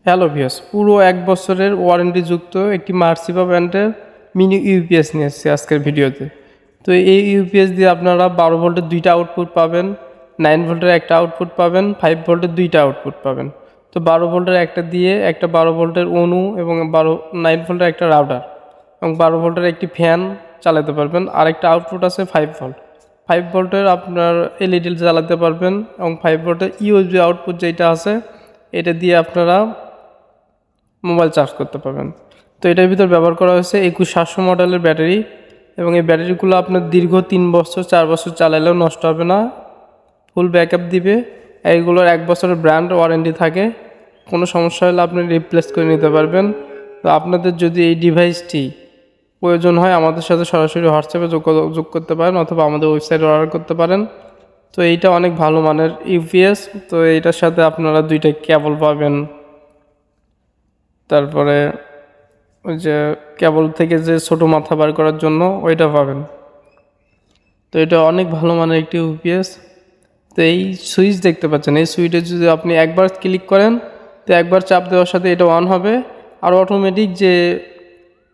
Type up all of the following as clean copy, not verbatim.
Hello viewers, পুরো 1 বছরের ওয়ারেন্টিযুক্ত একটি মার্সিভা ব্র্যান্ডের মিনি ইউপিএস নিয়ে এসেছি আজকের ভিডিওতে। তো এই ইউপিএস দিয়ে আপনারা 12 ভোল্টের 2টা আউটপুট পাবেন, 9 ভোল্টের একটা আউটপুট পাবেন, 5 ভোল্টের 2টা আউটপুট পাবেন। তো 12 ভোল্টের একটা দিয়ে একটা 12 ভোল্টের অনু এবং 9 ভোল্টের একটা রাউটার এবং 12 ভোল্টের একটি ফ্যান চালাতে পারবেন। আর একটা আউটপুট আছে 5 ভোল্ট। 5 ভোল্টের আপনার এলইডি চালাতে পারবেন এবং 5 ভোল্টের ইউএসবি আউটপুট যেটা আছে এটা দিয়ে আপনারা মোবাইল চার্জ করতে পারবেন। তো এটার ভিতর ব্যবহার করা হয়েছে 21700 মডেলের ব্যাটারি এবং এই ব্যাটারিগুলো আপনার দীর্ঘ 3 বছর 4 বছর চালালেও নষ্ট হবে না, ফুল ব্যাকআপ দিবে। এইগুলোর 1 বছরের ব্র্যান্ড ওয়ারেন্টি থাকে, কোনো সমস্যা হলে আপনি রিপ্লেস করে নিতে পারবেন। তো আপনাদের যদি এই ডিভাইসটি প্রয়োজন হয় আমাদের সাথে সরাসরি হোয়াটসঅ্যাপে যোগ করতে পারেন অথবা আমাদের ওয়েবসাইটে অর্ডার করতে পারেন। তো এইটা অনেক ভালো মানের ইউপিএস। তো এইটার সাথে আপনারা 2টা কেবল পাবেন, তারপরে ওই যে কেবল থেকে যে ছোটো মাথা বার করার জন্য ওইটা পাবেন। তো এটা অনেক ভালো মানের একটি ইউপিএস। তো এই সুইচ দেখতে পাচ্ছেন, এই সুইচে যদি আপনি একবার ক্লিক করেন তো একবার চাপ দেওয়ার সাথে এটা অন হবে। আর অটোমেটিক যে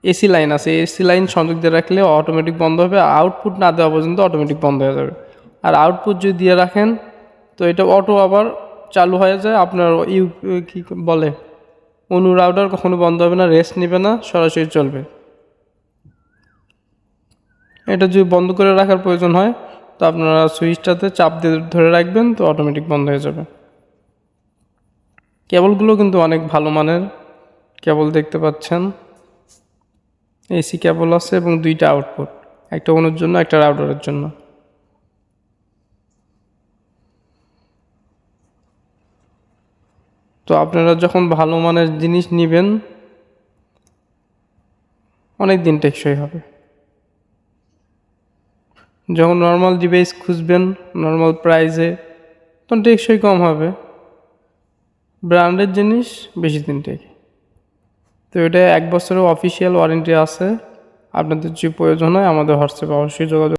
এসি লাইন আছে, এসি লাইন সংযোগ দিয়ে রাখলে অটোমেটিক বন্ধ হবে, আউটপুট না দেওয়া পর্যন্ত অটোমেটিক বন্ধ হয়ে যাবে। আর আউটপুট যদি দিয়ে রাখেন তো এটা অটো আবার চালু হয়ে যায়। আপনার কী বলে অনু রাউটার কখনো বন্ধ হবে না, রেস্ট নেবে না, সরাসরি চলবে। এটা যদি বন্ধ করে রাখার প্রয়োজন হয় তো আপনারা সুইচটাতে চাপ দিয়ে ধরে রাখবেন, তো অটোমেটিক বন্ধ হয়ে যাবে। কেবলগুলো কিন্তু অনেক ভালো মানের কেবল দেখতে পাচ্ছেন, এসি কেবল আছে এবং 2টা আউটপুট, একটা অনুর জন্য একটা রাউটারের জন্য। তো আপনারা যখন ভালো মানের জিনিস নেবেন অনেক দিন টেকসই হবে। যখন নর্মাল ডিভাইস খুঁজবেন নর্মাল প্রাইসে তখন টেকসই কম হবে, ব্র্যান্ডের জিনিস বেশি দিন টেকে। তো এটা 1 বছরের অফিসিয়াল ওয়ারেন্টি আছে। আপনাদের যদি প্রয়োজন হয় আমাদের হোয়াটসঅ্যাপে অবশ্যই যোগাযোগ